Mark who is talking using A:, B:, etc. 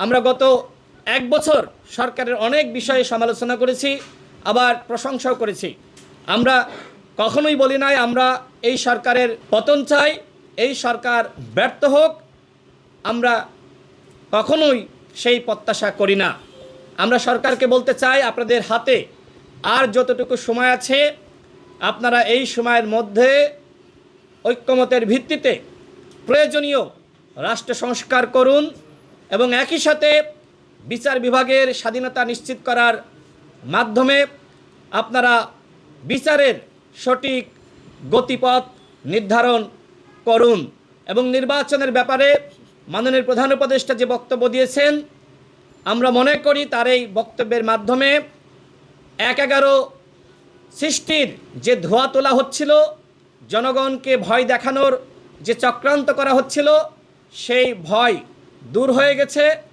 A: আমরা গত এক বছর সরকারের অনেক বিষয়ে সমালোচনা করেছি, আবার প্রশংসাও করেছি। আমরা কখনোই বলি নাই আমরা এই সরকারের পতন চাই, এই সরকার ব্যর্থ হোক, আমরা কখনোই সেই প্রত্যাশা করি না। আমরা সরকারকে বলতে চাই, আপনাদের হাতে আর যতটুকু সময় আছে আপনারা এই সময়ের মধ্যে ঐক্যমতের ভিত্তিতে প্রয়োজনীয় রাষ্ট্র সংস্কার করুন এবং একই সাথে বিচার বিভাগের স্বাধীনতা নিশ্চিত করার মাধ্যমে আপনারা বিচারের সঠিক গতিপথ নির্ধারণ করুন। এবং নির্বাচনের ব্যাপারে মাননীয় প্রধান উপদেষ্টা যে বক্তব্য দিয়েছেন, আমরা মনে করি তার এই বক্তব্যের মাধ্যমে ১/১১ সৃষ্টির যে ধোঁয়া তোলা হচ্ছিল, জনগণকে ভয় দেখানোর যে চক্রান্ত করা হচ্ছিল, সেই ভয় দূর হয়ে গেছে।